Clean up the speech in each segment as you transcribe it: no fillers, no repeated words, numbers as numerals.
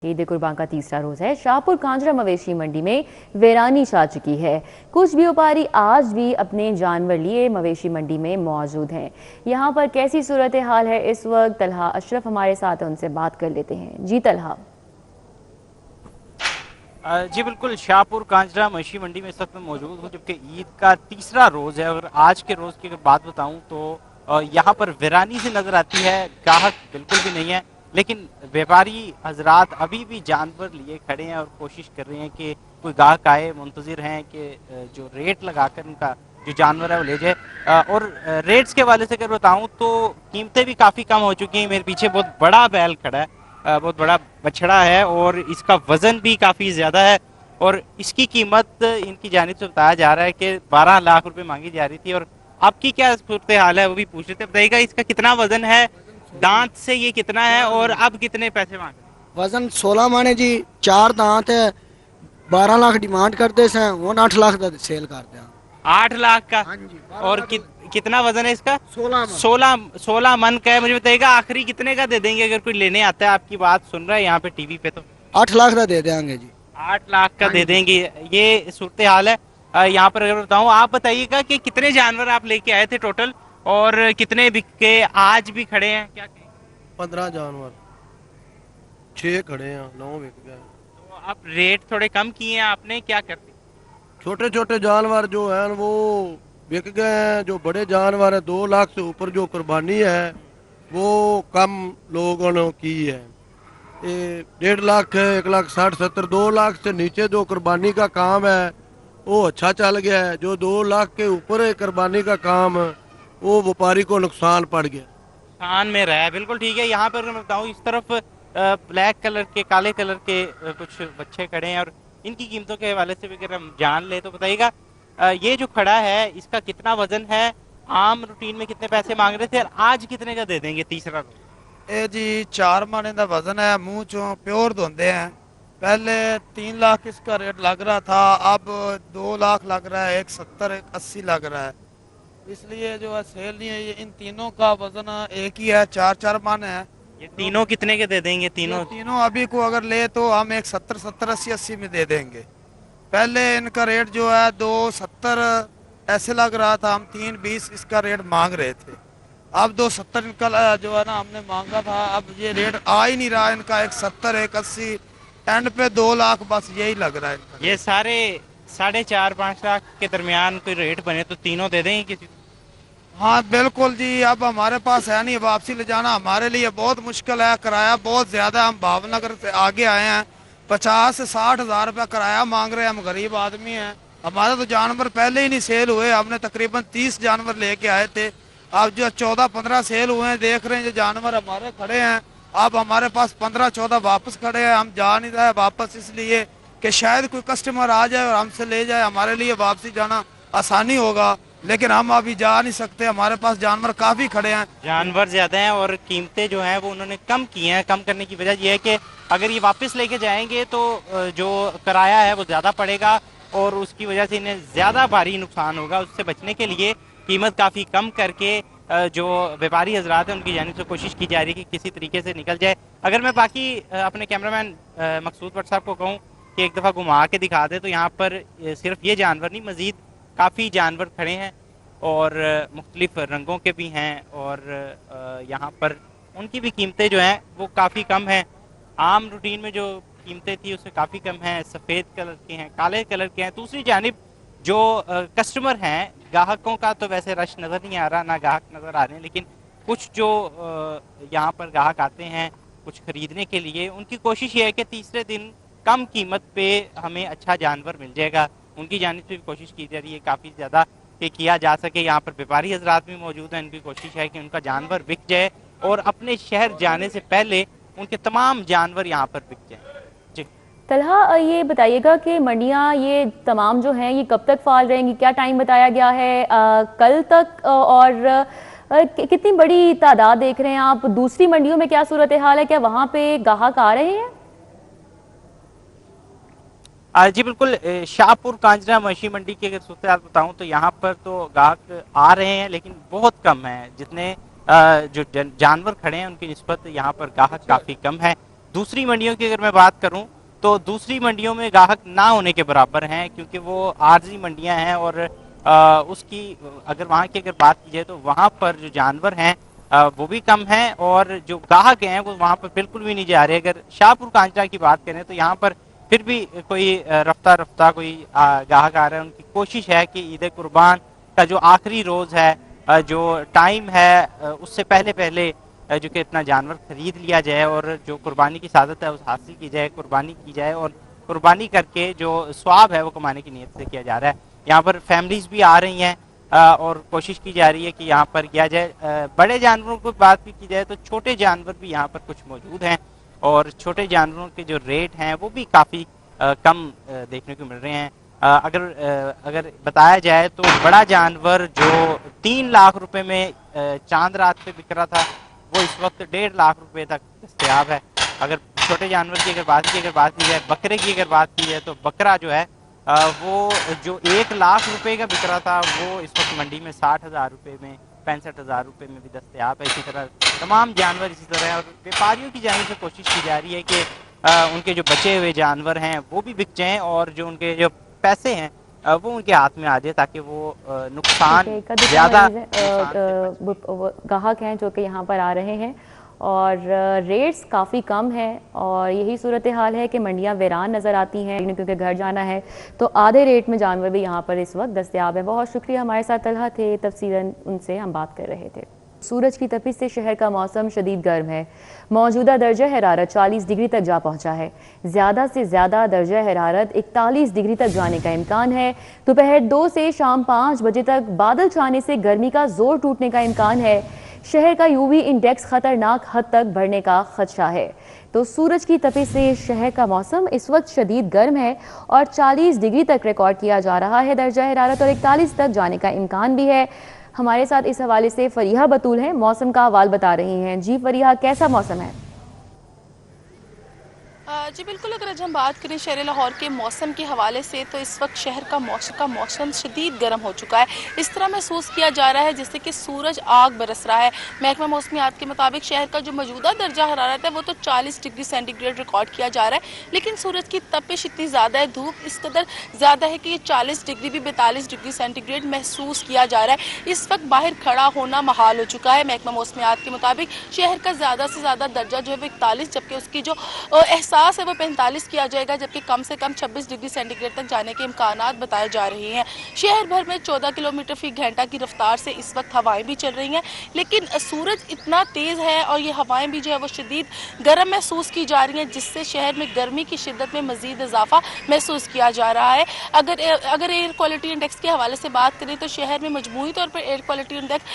ईद कुर्बान का तीसरा रोज है। शाहपुर कांजरा मवेशी मंडी में वीरानी छा चुकी है। कुछ व्यापारी आज भी अपने जानवर लिए मवेशी मंडी में मौजूद हैं। यहाँ पर कैसी सूरत हाल है इस वक्त? तलहा अशरफ हमारे साथ है, उनसे बात कर लेते हैं। जी तलहा। जी बिल्कुल, शाहपुर कांजरा मवेशी मंडी में इस वक्त मैं मौजूद हूँ, जबकि ईद का तीसरा रोज है। और आज के रोज की अगर बात बताऊं तो यहाँ पर वीरानी से नजर आती है, ग्राहक बिल्कुल भी नहीं है। लेकिन व्यापारी हजरात अभी भी जानवर लिए खड़े हैं और कोशिश कर रहे हैं कि कोई ग्राहक आए, मुंतजिर हैं कि जो रेट लगाकर उनका जो जानवर है वो ले जाए। और रेट्स के वाले से अगर बताऊं तो कीमतें भी काफ़ी कम हो चुकी हैं। मेरे पीछे बहुत बड़ा बैल खड़ा है, बहुत बड़ा बछड़ा है और इसका वजन भी काफ़ी ज़्यादा है। और इसकी कीमत इनकी जानिब से बताया जा रहा है कि 12 लाख रुपए मांगी जा रही थी। और आपकी क्या सूरत हाल है वो भी पूछ रहे थे। बताइएगा इसका कितना वजन है, दांत से ये कितना है और अब कितने पैसे मांग रहे हैं? वजन 16 माने जी, 4 दांत है, 12 लाख डिमांड करते हैं, वो 8 लाख का सेल करते हैं। 8 लाख का? हाँ जी। और कितना वजन है इसका? 16 मन का है। मुझे बताइएगा आखिरी कितने का दे देंगे अगर कोई लेने आता है, आपकी बात सुन रहा है यहाँ पे टीवी पे तो? 8 लाख का दे देंगे जी। 8 लाख का दे देंगे, ये सूरत हाल है यहाँ पर। अगर बताऊँ, आप बताइएगा कि कितने जानवर आप लेके आए थे टोटल और कितने बिके, आज भी खड़े हैं क्या? 15 जानवर, 6 खड़े हैं, 9 बिक गए। तो आप रेट थोड़े कम किए हैं आपने, क्या करते? छोटे छोटे जानवर जो हैं वो बिक गए हैं। जो बड़े जानवर है 2 लाख से ऊपर जो कुर्बानी है वो कम लोगों ने की है। ये 1.5 लाख है, 1 लाख 60 70, 2 लाख से नीचे जो कुर्बानी का काम है वो अच्छा चल गया है। जो 2 लाख के ऊपर है कुर्बानी का काम, वो व्यापारी को नुकसान पड़ गया, नुकसान में रहा है। बिल्कुल ठीक है। यहाँ पर मैं बताऊँ, इस तरफ ब्लैक कलर के, काले कलर के कुछ बच्चे खड़े हैं और इनकी कीमतों के हवाले से भी अगर हम जान ले तो बताइएगा ये जो खड़ा है इसका कितना वजन है, आम रूटीन में कितने पैसे मांग रहे थे और आज कितने का दे देंगे तीसरा रोज? ਇਹ जी 4 माने का वजन है, मुंह चो प्योर धोते हैं। पहले 3 लाख इसका रेट लग रहा था, अब 2 लाख लग रहा है, 170 180 लग रहा है। इसलिए जो है सेल नहीं है। ये इन तीनों का वजन एक ही है, 4 मन है। ये तीनों कितने के दे देंगे? तीनों तीनों अभी को अगर ले तो हम 170 70 80 में दे देंगे। पहले इनका रेट जो है 270 ऐसे लग रहा था, हम 320 इसका रेट मांग रहे थे। अब 270 इनका जो है ना हमने मांगा था। अब ये रेट आ ही नहीं रहा इनका, 170 180, एंड पे 2 लाख, बस यही लग रहा है इनका। ये सारे 4.5 5 लाख के दरमियान कोई रेट बने तो तीनों दे देंगे किसी? हाँ बिल्कुल जी। अब हमारे पास है नहीं, वापसी ले जाना हमारे लिए बहुत मुश्किल है, किराया बहुत ज्यादा। हम भावनगर से आगे आए हैं, 50 से 60 हजार रुपया किराया मांग रहे हैं। हम गरीब आदमी हैं, हमारे तो जानवर पहले ही नहीं सेल हुए। हमने तकरीबन 30 जानवर लेके आए थे, अब जो 14 15 सेल हुए हैं। देख रहे हैं जो जानवर हमारे खड़े हैं, अब हमारे पास 15 14 वापस खड़े हैं। हम जा नहीं रहे वापस, इसलिए कि शायद कोई कस्टमर आ जाए और हमसे ले जाए, हमारे लिए वापसी जाना आसानी होगा। लेकिन हम अभी जा नहीं सकते, हमारे पास जानवर काफी खड़े हैं। जानवर ज्यादा हैं और कीमतें जो हैं वो उन्होंने कम की हैं। कम करने की वजह यह है कि अगर ये वापस लेके जाएंगे तो जो किराया है वो ज्यादा पड़ेगा और उसकी वजह से इन्हें ज्यादा भारी नुकसान होगा। उससे बचने के लिए कीमत काफी कम करके जो व्यापारी हजरात हैं उनकी जानिब से कोशिश की जा रही है कि किसी तरीके से निकल जाए। अगर मैं बाकी अपने कैमरामैन मकसूद भट्ट साहब को कहूँ कि एक दफ़ा घुमा के दिखा दे, तो यहाँ पर सिर्फ ये जानवर नहीं, मजीद काफ़ी जानवर खड़े हैं और मुख्तलिफ रंगों के भी हैं। और यहाँ पर उनकी भी कीमतें जो हैं वो काफ़ी कम हैं। आम रूटीन में जो कीमतें थी उससे काफ़ी कम हैं। सफ़ेद कलर के हैं, काले कलर के हैं। दूसरी जानिब जो कस्टमर हैं, ग्राहकों का तो वैसे रश नज़र नहीं आ रहा, ना ग्राहक नज़र आ रहे हैं। लेकिन कुछ जो यहाँ पर ग्राहक आते हैं कुछ ख़रीदने के लिए, उनकी कोशिश ये है कि तीसरे दिन कम कीमत पे हमें अच्छा जानवर मिल जाएगा। उनकी जानिब से भी कोशिश की जा रही है काफ़ी ज़्यादा कि किया जा सके। यहाँ पर व्यापारी हजरात भी मौजूद हैं, इनकी कोशिश है कि उनका जानवर बिक जाए और अपने शहर जाने से पहले उनके तमाम जानवर यहाँ पर बिक जाएं। जी तलहा, ये बताइएगा कि मंडियाँ ये तमाम जो हैं ये कब तक फाल रहेंगी? क्या टाइम बताया गया है? कल तक? और कितनी बड़ी तादाद देख रहे हैं आप? दूसरी मंडियों में क्या सूरत हाल है? क्या वहाँ पे ग्राहक आ रहे हैं? जी बिल्कुल, शाहपुर कांजरा मवेशी मंडी की अगर सूरत हाल बताऊं तो यहाँ पर तो ग्राहक आ रहे हैं लेकिन बहुत कम है। जितने जो जानवर खड़े हैं उनकी निस्बत यहाँ पर ग्राहक काफ़ी कम है। दूसरी मंडियों की अगर मैं बात करूं तो दूसरी मंडियों में गाहक ना होने के बराबर हैं, क्योंकि वो आर्जी मंडियां हैं और उसकी अगर वहाँ की अगर बात की जाए तो वहाँ पर जो जानवर हैं वो भी कम हैं और जो गाहक हैं वो वहाँ पर बिल्कुल भी नहीं जा रहे। अगर शाहपुर कांचरा की बात करें तो यहाँ पर फिर भी कोई रफ्ता रफ्ता कोई गाहक आ रहा है। उनकी कोशिश है कि ईद कुर्बान का जो आखिरी रोज है, जो टाइम है, उससे पहले पहले जो कि इतना जानवर खरीद लिया जाए और जो कुर्बानी की सादत है उस हासिल की जाए, कुर्बानी की जाए और कुर्बानी करके जो स्वाब है वो कमाने की नीयत से किया जा रहा है। यहाँ पर फैमिलीज भी आ रही हैं और कोशिश की जा रही है कि यहाँ पर किया जाए। बड़े जानवरों की बात भी की जाए तो छोटे जानवर भी यहाँ पर कुछ मौजूद हैं और छोटे जानवरों के जो रेट हैं वो भी काफ़ी कम देखने को मिल रहे हैं। अगर बताया जाए तो बड़ा जानवर जो 3 लाख रुपए में चांद रात पे बिक रहा था वो इस वक्त 1.5 लाख रुपए तक दस्तयाब है। अगर छोटे जानवर की अगर बात की जाए, बकरे की अगर बात की जाए तो बकरा जो है वो जो 1 लाख रुपए का बिक रहा था वो इस वक्त मंडी में 60,000 रुपए में, 65,000 रुपए में भी दस्तयाब है। इसी तरह तमाम जानवर इसी तरह है और व्यापारियों की जानिब से कोशिश की जा रही है कि उनके जो बचे हुए जानवर हैं वो भी बिक जाएं और जो उनके जो पैसे हैं वो उनके हाथ में आ जाए ताकि वो नुकसान ज़्यादा गाहक हैं जो कि यहाँ पर आ रहे हैं और रेट्स काफ़ी कम हैं और यही सूरत हाल है कि मंडियाँ वीरान नज़र आती हैं क्योंकि घर जाना है तो आधे रेट में जानवर भी यहाँ पर इस वक्त दस्तयाब है। बहुत शुक्रिया, हमारे साथ तलहा थे, तफसीलन उनसे हम बात कर रहे थे। सूरज की तपिश से शहर का मौसम शदीद गर्म है। मौजूदा दर्जा हरारत 40 डिग्री तक जा पहुंचा है। ज़्यादा से ज़्यादा दर्जा हरारत 41 डिग्री तक जाने का इम्कान है। दोपहर 2 से शाम 5 बजे तक बादल छाने से गर्मी का जोर टूटने का इम्कान है। शहर का यूवी इंडेक्स खतरनाक हद तक बढ़ने का खदशा है। तो सूरज की तपिश से शहर का मौसम इस वक्त शदीद गर्म है और 40 डिग्री तक रिकॉर्ड किया जा रहा है दर्जा हरारत और 41 तक जाने का इम्कान भी है। हमारे साथ इस हवाले से फरीहा बतूल हैं, मौसम का हवाल बता रही हैं। जी फरीहा, कैसा मौसम है? जी बिल्कुल, अगर आज हम बात करें शहर लाहौर के मौसम के हवाले से तो इस वक्त शहर का मौसम शदीद गर्म हो चुका है। इस तरह महसूस किया जा रहा है जैसे कि सूरज आग बरस रहा है। महकमा मौसमियात के मुताबिक शहर का जो मौजूदा दर्जा हरारत है वो तो 40 डिग्री सेंटीग्रेड रिकॉर्ड किया जा रहा है, लेकिन सूरज की तपिश इतनी ज़्यादा है, धूप इस कदर ज़्यादा है कि ये 40 डिग्री भी 42 डिग्री सेंटीग्रेड महसूस किया जा रहा है। इस वक्त बाहर खड़ा होना महाल हो चुका है। महकमा मौसमियात के मुताबिक शहर का ज़्यादा से ज़्यादा दर्जा जो है वो 41, जबकि उसकी जो एहसास है वो 45 किया जाएगा, जबकि कम से कम 26 डिग्री सेंटीग्रेड तक जाने के इम्कानात बताए जा रहे हैं। शहर भर में 14 किलोमीटर फी घंटा की रफ्तार से इस वक्त हवाएं भी चल रही हैं, लेकिन सूरज इतना तेज़ है और ये हवाएं भी जो है वो शदीद गर्म महसूस की जा रही हैं, जिससे शहर में गर्मी की शिद्दत में मजीद इजाफा महसूस किया जा रहा है। अगर एयर क्वालिटी इंडेक्स के हवाले से बात करें तो शहर में मजमूई तौर पर एयर क्वालिटी इंडेक्स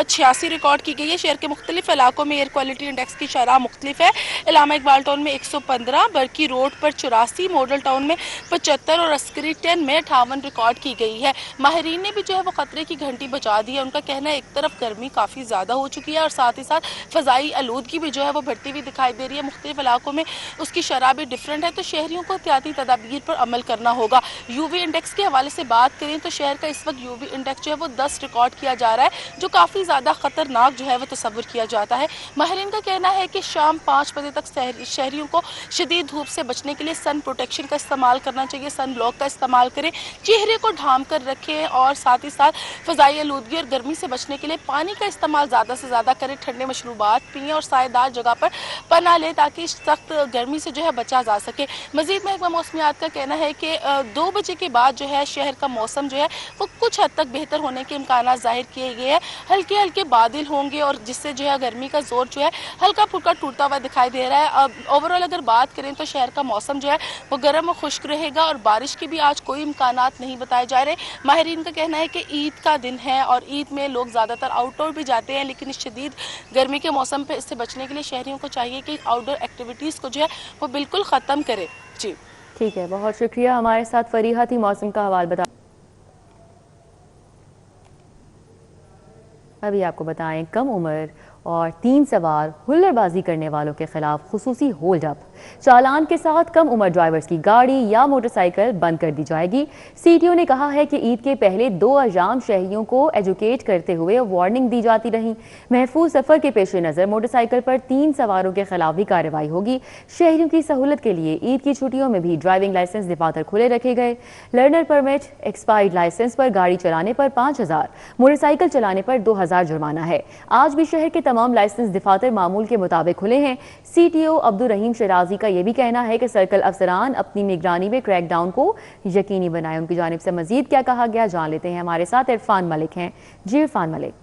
86 रिकॉर्ड की गई है। शहर के मुख्तलिफ इलाकों में एयर क्वालिटी इंडेक्स की शरह मुख्तलिफ है। इलामा इकबाल टाउन में 115, बरकी रोड पर 84, मॉडल टाउन में 75 और अस्करी 10 में 58 रिकॉर्ड की गई है। माहिरीन ने भी जो है वो खतरे की घंटी बजा दी है। उनका कहना है एक तरफ गर्मी काफ़ी ज़्यादा हो चुकी है और साथ ही साथ फ़ज़ाई आलूदगी भी जो है वो बढ़ती हुई दिखाई दे रही है। मुख्तलिफ इलाकों में उसकी शरह भी डिफरेंट है, तो शहरियों को एहतियाती तदाबीर पर अमल करना होगा। यूवी इंडेक्स के हवाले से बात करें तो शहर का इस वक्त यूवी इंडेक्स जो है वो 10 रिकॉर्ड किया जा रहा है, जो काफ़ी ज़्यादा ख़तरनाक जो है वो तस्वुर किया जाता है। माहिरीन का कहना है कि शाम 5 बजे तक शहरियों को शदीद धूप से बचने के लिए सन प्रोटेक्शन का इस्तेमाल करना चाहिए, सन ब्लॉक का इस्तेमाल करें, चेहरे को ढांप कर रखें और साथ ही साथ फ़ज़ाई आलूदगी और गर्मी से बचने के लिए पानी का इस्तेमाल ज़्यादा से ज़्यादा करें, ठंडे मशरूबात पिएँ और सायेदार जगह पर पनाह लें ताकि सख्त गर्मी से जो है बचा जा सके। मज़ीद महकमा मौसमियात का कहना है कि 2 बजे के बाद जो है शहर का मौसम जो है वो कुछ हद तक बेहतर होने के इम्कान ज़ाहिर किए गए हैं। हल्के हल्के बादल होंगे और जिससे जो है गर्मी का जोर जो है हल्का फुल्का टूटता हुआ दिखाई दे रहा है। अब ओवरऑल अगर बात करें तो शहर का मौसम जो है वो गर्म और खुश्क रहेगा और बारिश के भी आज कोई इम्कानात नहीं बताए जा रहे। माहिरीन का कहना है कि ईद का दिन है और ईद में लोग ज़्यादातर आउटडोर भी जाते हैं, लेकिन इस शदीद गर्मी के मौसम पर इससे बचने के लिए शहरियों को चाहिए कि आउटडोर एक्टिविटीज़ को जो है वो बिल्कुल ख़त्म करें। जी ठीक है, बहुत शुक्रिया। हमारे साथ फरीहा थी, मौसम का हवाल बता। अभी आपको बताएं, कम उम्र और 3 सवार हुल्लड़बाजी करने वालों के खिलाफ खुसूसी होल्ड अप। चालान के साथ कम उम्र ड्राइवर्स की गाड़ी या मोटरसाइकिल बंद कर दी जाएगी। सीटीओ ने कहा है कि ईद के पहले 2 अयाम शहरियों को एजुकेट करते हुए वार्निंग दी जाती रही। महफूज सफर के पेश नजर मोटरसाइकिल पर 3 सवारों के खिलाफ भी कार्रवाई होगी। शहरियों की सहूलत के लिए ईद की छुट्टियों में भी ड्राइविंग लाइसेंस दफातर खुले रखे गए। लर्नर परमिट, एक्सपायर्ड लाइसेंस पर गाड़ी चलाने पर 5,000, मोटरसाइकिल चलाने पर 2,000 जुर्माना है। आज भी शहर के तमाम लाइसेंस दफातर मामूल के मुताबिक खुले हैं। सीटीओ अब्दुल रहीम शराजी का यह भी कहना है कि सर्कल अफसरान अपनी निगरानी में क्रैकडाउन को यकीनी बनाए। उनकी जानिब से मजीद क्या कहा गया जान लेते हैं। हमारे साथ इरफान मलिक हैं। जी इरफान मलिक।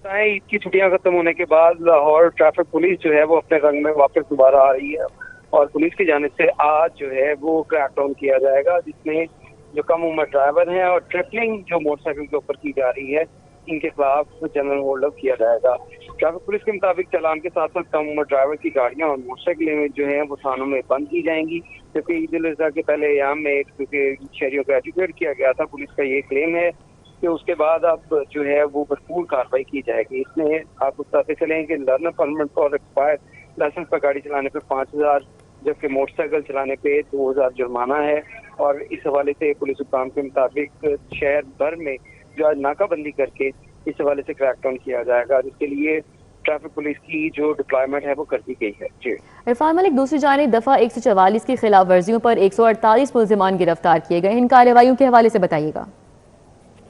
ईद की छुट्टियां खत्म होने के बाद लाहौर ट्रैफिक पुलिस जो है वो अपने रंग में वापस दोबारा आ रही है और पुलिस की जानिब से आज जो है वो क्रैकडाउन किया जाएगा, जिसमें जो कम उम्र ड्राइवर हैं और ट्रिपलिंग जो मोटरसाइकिल के ऊपर की जा रही है इनके खिलाफ जनरल होल्ड अप किया जाएगा। ट्रैफिक पुलिस के मुताबिक चालान के साथ साथ कम उम्र ड्राइवर की गाड़ियां और मोटरसाइकिलें जो हैं वो थानों में बंद की जाएंगी, क्योंकि ईद उल अजहा के पहले अयाम में क्योंकि शहरियों को एजुकेट किया गया था। पुलिस का ये क्लेम है कि उसके बाद अब जो है वो भरपूर कार्रवाई की जाएगी। इसमें आप बताते चलें कि लर्नर परमिट और एक्सपायर्ड लाइसेंस पर गाड़ी चलाने पर 5,000, जबकि मोटरसाइकिल चलाने पे 2,000 जुर्माना है। और इस हवाले से पुलिस हुकाम के मुताबिक शहर भर में जो आज नाकाबंदी करके इस हवाले से क्रैकडाउन किया जाएगा, जिसके लिए ट्रैफिक पुलिस की जो डिप्लॉयमेंट है वो कर दी गई है। जी इरफान मलिक, दूसरी जानिब दफा 144 की खिलाफ वर्जियों पर 148 मुल्जिमान गिरफ्तार किए गए। इन कार्रवाइयों के हवाले से बताइएगा।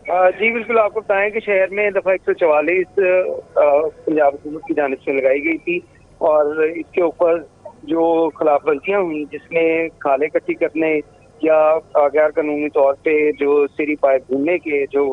जी बिल्कुल, आपको बताएं कि शहर में दफा 144 पंजाब हुकूमत की जानिब से लगाई गई थी और इसके ऊपर जो खिलाफ वर्जियाँ हुई जिसमें खाले इकट्ठी करने या गैर कानूनी तौर पे जो सीरी पाइप घूमने के जो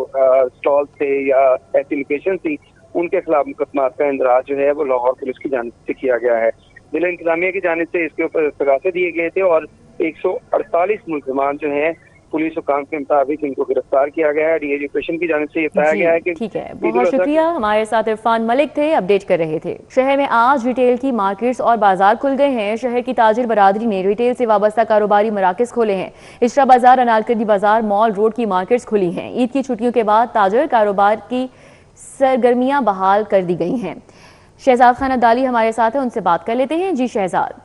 स्टॉल थे या ऐसी लोकेशन थी उनके खिलाफ मुकदमा का इंदराज जो है वो लाहौर पुलिस की जानिब से किया गया है। जिला इंतजामिया की जानिब से इसके ऊपर तगासे दिए गए थे और 148 मुल्जिमान जो हैं पुलिस हुकाम के मुताबिक इनको गिरफ्तार किया गया है। एजुकेशन की जानिब से ये बताया गया है कि ठीक है, बहुत शुक्रिया। हमारे साथ इरफान मलिक थे, अपडेट कर रहे थे। शहर में आज रिटेल की मार्केट्स और बाजार खुल गए हैं। शहर की ताजिर बरादरी ने रिटेल से वाबस्ता कारोबारी मराकज खोले हैं। इशरा बाजार, अनारकली बाजार, मॉल रोड की मार्केट्स खुली हैं। ईद की छुट्टियों के बाद ताजिर कारोबार की सरगर्मियां बहाल कर दी गई हैं। शहजाद खान अब्दाली हमारे साथ हैं, उनसे बात कर लेते हैं। जी शहजाद।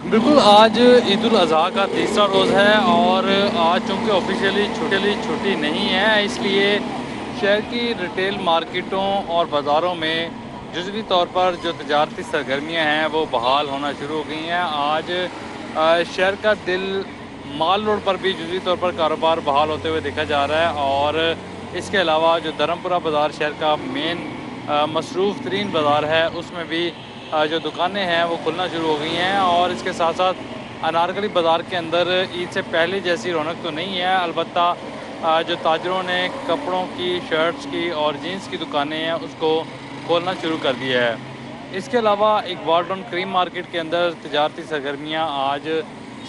बिल्कुल, आज ईद उल अज़हा का तीसरा रोज़ है और आज चूँकि ऑफिशियली छुट्टी नहीं है, इसलिए शहर की रिटेल मार्केटों और बाज़ारों में जुज़वी तौर पर जो तजारती सरगर्मियाँ हैं वो बहाल होना शुरू हो गई हैं। आज शहर का दिल माल रोड पर भी जुज़वी तौर पर कारोबार बहाल होते हुए देखा जा रहा है और इसके अलावा जो धर्मपुरा बाज़ार शहर का मेन मसरूफ़ तरीन बाज़ार है उसमें भी जो दुकानें हैं वो खुलना शुरू हो गई हैं और इसके साथ साथ अनारकली बाज़ार के अंदर ईद से पहले जैसी रौनक तो नहीं है, अलबत्ता जो ताजरों ने कपड़ों की, शर्ट्स की और जीन्स की दुकानें हैं उसको खोलना शुरू कर दिया है। इसके अलावा एक वार्डन क्रीम मार्केट के अंदर तजारती सरगर्मियाँ आज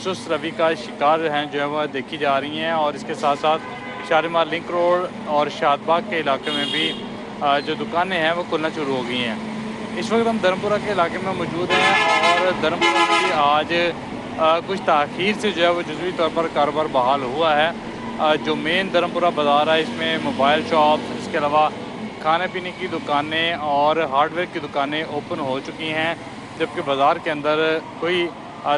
सुस्त रवि का शिकार हैं जो है वह देखी जा रही हैं और इसके साथ साथ शालीमार लिंक रोड और शादबाग के इलाके में भी जो दुकानें हैं वो खुलना शुरू हो गई हैं। इस वक्त हम धर्मपुरा के इलाके में मौजूद हैं और धर्मपुरा में भी आज कुछ ताख़ीर से जो है वो जुज़वी तौर पर कारोबार बहाल हुआ है। जो मेन धर्मपुरा बाज़ार है इसमें मोबाइल शॉप्स, इसके अलावा खाने पीने की दुकानें और हार्डवेयर की दुकानें ओपन हो चुकी हैं, जबकि बाज़ार के अंदर कोई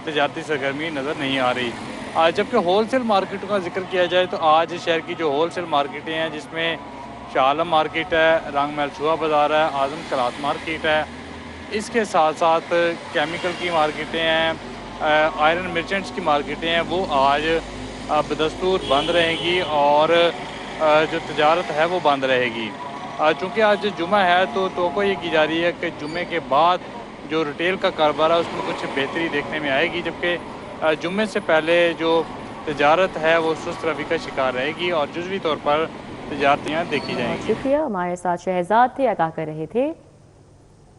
तजारती सरगर्मी नज़र नहीं आ रही। जबकि होलसेल मार्केटों का जिक्र किया जाए तो आज शहर की जो होलसेल मार्केटें हैं जिसमें शाह आलम मार्केट है, रंग महल छुआ बाज़ार है, आज़म कलात मार्केट है, इसके साथ साथ केमिकल की मार्केटें हैं, आयरन मर्चेंट्स की मार्केटें हैं, वो आज बदस्तूर बंद रहेंगी और जो तजारत है वो बंद रहेगी। चूँकि आज जुमा है तो ये की जा रही है कि जुमे के बाद जो रिटेल का कारोबार है उसमें कुछ बेहतरी देखने में आएगी, जबकि जुमे से पहले जो तजारत है वो सुस्त रवि का शिकार रहेगी और जुज़वी तौर पर तजारतियाँ देखी जाएंगी। शुक्रिया, हमारे साथ शहजाद थे, आगाह कर रहे थे।